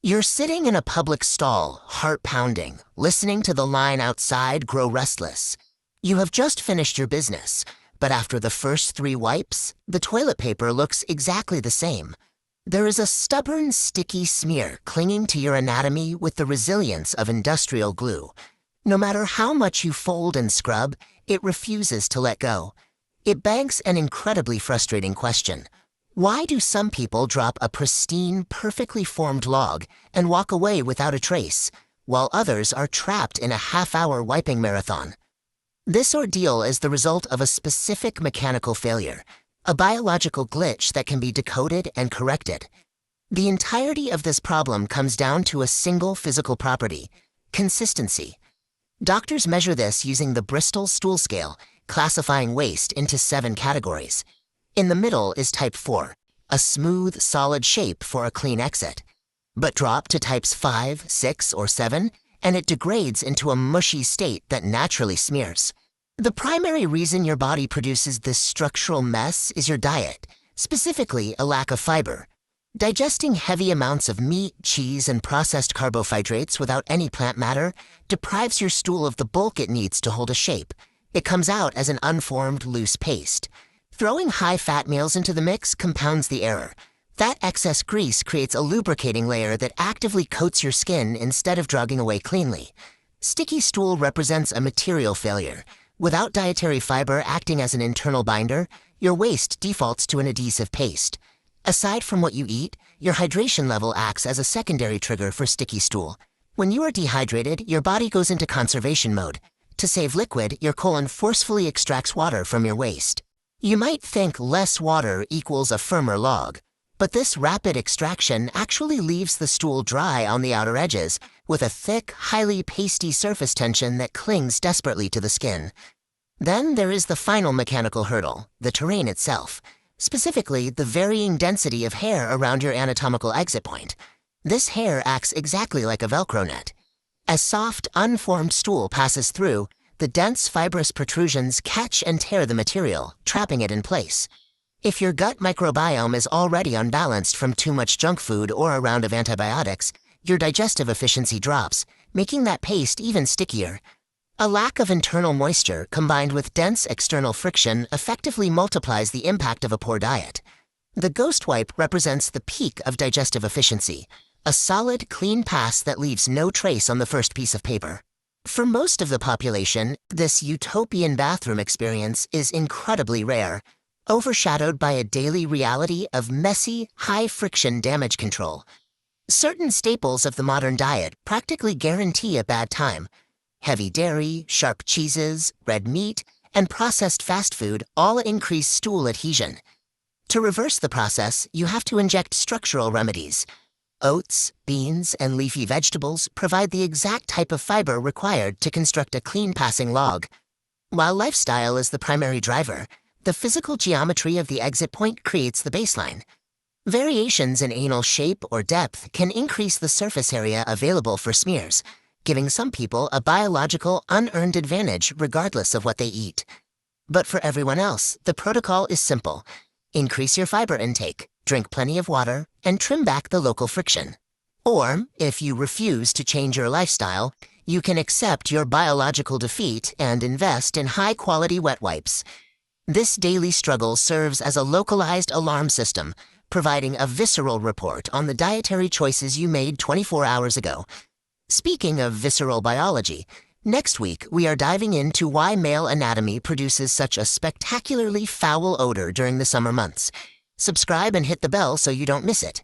You're sitting in a public stall, heart pounding, listening to the line outside grow restless. You have just finished your business, but after the first 3 wipes, the toilet paper looks exactly the same. There is a stubborn, sticky smear clinging to your anatomy with the resilience of industrial glue. No matter how much you fold and scrub, it refuses to let go. It begs an incredibly frustrating question. Why do some people drop a pristine, perfectly formed log and walk away without a trace, while others are trapped in a half-hour wiping marathon? This ordeal is the result of a specific mechanical failure, a biological glitch that can be decoded and corrected. The entirety of this problem comes down to a single physical property: consistency. Doctors measure this using the Bristol stool scale, classifying waste into 7 categories. In the middle is type 4, a smooth, solid shape for a clean exit. But drop to types 5, 6, or 7, and it degrades into a mushy state that naturally smears. The primary reason your body produces this structural mess is your diet, specifically a lack of fiber. Digesting heavy amounts of meat, cheese, and processed carbohydrates without any plant matter deprives your stool of the bulk it needs to hold a shape. It comes out as an unformed, loose paste. Throwing high-fat meals into the mix compounds the error. That excess grease creates a lubricating layer that actively coats your skin instead of dragging away cleanly. Sticky stool represents a material failure. Without dietary fiber acting as an internal binder, your waste defaults to an adhesive paste. Aside from what you eat, your hydration level acts as a secondary trigger for sticky stool. When you are dehydrated, your body goes into conservation mode. To save liquid, your colon forcefully extracts water from your waste. You might think less water equals a firmer log, but this rapid extraction actually leaves the stool dry on the outer edges, with a thick, highly pasty surface tension that clings desperately to the skin. Then there is the final mechanical hurdle, the terrain itself, specifically the varying density of hair around your anatomical exit point. This hair acts exactly like a Velcro net. As soft, unformed stool passes through, the dense fibrous protrusions catch and tear the material, trapping it in place. If your gut microbiome is already unbalanced from too much junk food or a round of antibiotics, your digestive efficiency drops, making that paste even stickier. A lack of internal moisture combined with dense external friction effectively multiplies the impact of a poor diet. The ghost wipe represents the peak of digestive efficiency, a solid, clean pass that leaves no trace on the first piece of paper. For most of the population, this utopian bathroom experience is incredibly rare, overshadowed by a daily reality of messy, high-friction damage control. Certain staples of the modern diet practically guarantee a bad time. Heavy dairy, sharp cheeses, red meat, and processed fast food all increase stool adhesion. To reverse the process, you have to inject structural remedies. Oats, beans, and leafy vegetables provide the exact type of fiber required to construct a clean-passing log. While lifestyle is the primary driver, the physical geometry of the exit point creates the baseline. Variations in anal shape or depth can increase the surface area available for smears, giving some people a biological, unearned advantage regardless of what they eat. But for everyone else, the protocol is simple. Increase your fiber intake, drink plenty of water, and trim back the local friction. Or, if you refuse to change your lifestyle, you can accept your biological defeat and invest in high-quality wet wipes. This daily struggle serves as a localized alarm system, providing a visceral report on the dietary choices you made 24 hours ago. Speaking of visceral biology, next week we are diving into why male anatomy produces such a spectacularly foul odor during the summer months. Subscribe and hit the bell so you don't miss it.